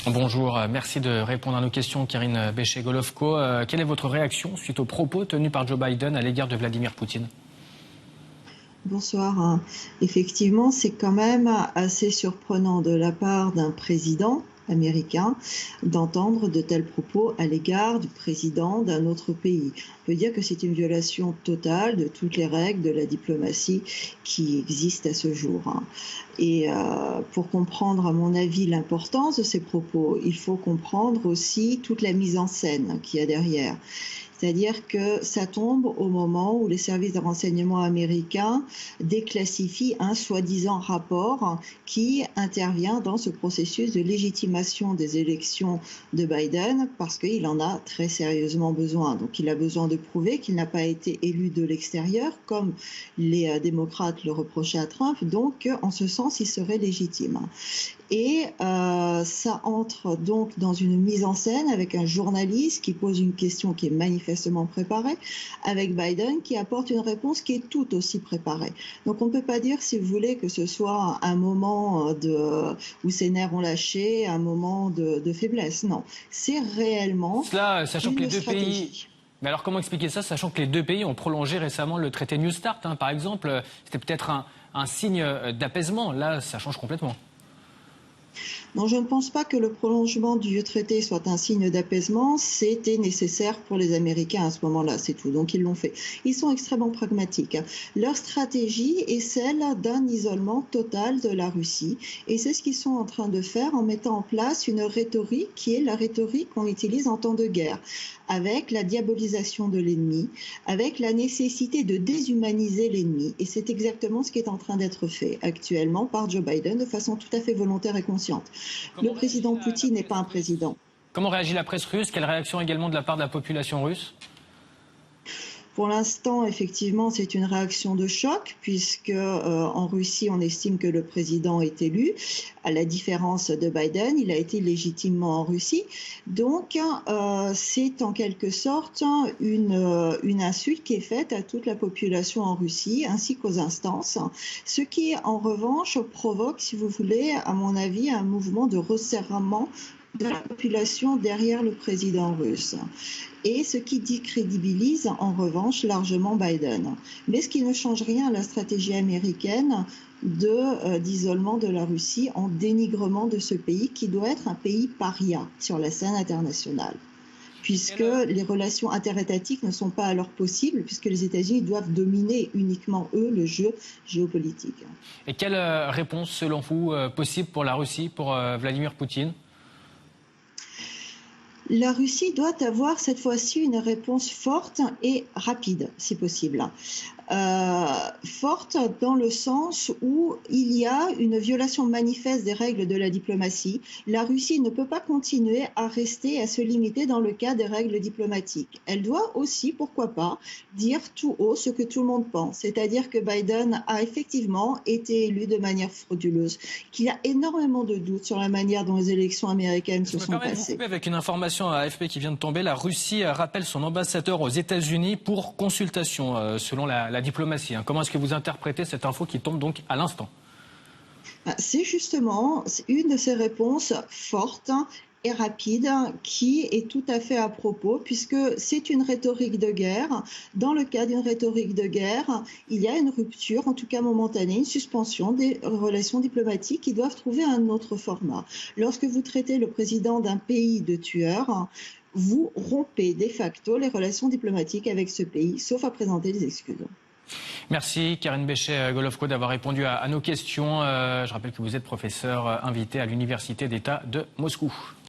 Bonjour, merci de répondre à nos questions, Karine Béchet-Golovko. Quelle est votre réaction suite aux propos tenus par Joe Biden à l'égard de Vladimir Poutine? Bonsoir. Effectivement, c'est quand même assez surprenant de la part d'un président américain d'entendre de tels propos à l'égard du président d'un autre pays. On peut dire que c'est une violation totale de toutes les règles de la diplomatie qui existent à ce jour. Et pour comprendre, à mon avis, l'importance de ces propos, il faut comprendre aussi toute la mise en scène qu'il y a derrière. C'est-à-dire que ça tombe au moment où les services de renseignement américains déclassifient un soi-disant rapport qui intervient dans ce processus de légitimation des élections de Biden parce qu'il en a très sérieusement besoin. Donc il a besoin de prouver qu'il n'a pas été élu de l'extérieur comme les démocrates le reprochaient à Trump. Donc en ce sens, il serait légitime. Et ça entre donc dans une mise en scène avec un journaliste qui pose une question qui est manifestement préparée, avec Biden qui apporte une réponse qui est tout aussi préparée. Donc on ne peut pas dire, si vous voulez, que ce soit un moment où ses nerfs ont lâché, un moment de faiblesse. Non, c'est réellement Cela, sachant que les deux stratégie. pays... Mais alors comment expliquer ça, sachant que les deux pays ont prolongé récemment le traité New Start, par exemple, c'était peut-être un signe d'apaisement. Là, ça change complètement. Non, je ne pense pas que le prolongement du vieux traité soit un signe d'apaisement. C'était nécessaire pour les Américains à ce moment-là, c'est tout. Donc ils l'ont fait. Ils sont extrêmement pragmatiques. Leur stratégie est celle d'un isolement total de la Russie. Et c'est ce qu'ils sont en train de faire en mettant en place une rhétorique qui est la rhétorique qu'on utilise en temps de guerre, avec la diabolisation de l'ennemi, avec la nécessité de déshumaniser l'ennemi. Et c'est exactement ce qui est en train d'être fait actuellement par Joe Biden de façon tout à fait volontaire et consciente. Le président Poutine n'est pas un président. Comment réagit la presse russe? Quelle réaction également de la part de la population russe? Pour l'instant, effectivement, c'est une réaction de choc, puisque en Russie, on estime que le président est élu. À la différence de Biden, il a été légitimement en Russie. Donc, c'est en quelque sorte une insulte qui est faite à toute la population en Russie, ainsi qu'aux instances. Ce qui, en revanche, provoque, si vous voulez, à mon avis, un mouvement de resserrement de la population derrière le président russe. Et ce qui décrédibilise en revanche largement Biden. Mais ce qui ne change rien à la stratégie américaine d'isolement de la Russie en dénigrement de ce pays qui doit être un pays paria sur la scène internationale. Puisque les relations interétatiques ne sont pas alors possibles, puisque les États-Unis doivent dominer uniquement, eux, le jeu géopolitique. Et quelle réponse, selon vous, possible pour la Russie, pour Vladimir Poutine? La Russie doit avoir cette fois-ci une réponse forte et rapide, si possible. Forte dans le sens où il y a une violation manifeste des règles de la diplomatie. La Russie ne peut pas continuer à rester, à se limiter dans le cas des règles diplomatiques. Elle doit aussi, pourquoi pas, dire tout haut ce que tout le monde pense, c'est-à-dire que Biden a effectivement été élu de manière frauduleuse, qu'il y a énormément de doutes sur la manière dont les élections américaines se sont passées. Avec une information à AFP qui vient de tomber, la Russie rappelle son ambassadeur aux États-Unis pour consultation, selon la diplomatie. Comment est-ce que vous interprétez cette info qui tombe donc à l'instant? C'est justement une de ces réponses fortes et rapide qui est tout à fait à propos puisque c'est une rhétorique de guerre. Dans le cas d'une rhétorique de guerre, il y a une rupture, en tout cas momentanée, une suspension des relations diplomatiques qui doivent trouver un autre format. Lorsque vous traitez le président d'un pays de tueur, vous rompez de facto les relations diplomatiques avec ce pays, sauf à présenter des excuses. Merci Karine Béchet-Golovko d'avoir répondu à nos questions. Je rappelle que vous êtes professeur invité à l'Université d'État de Moscou.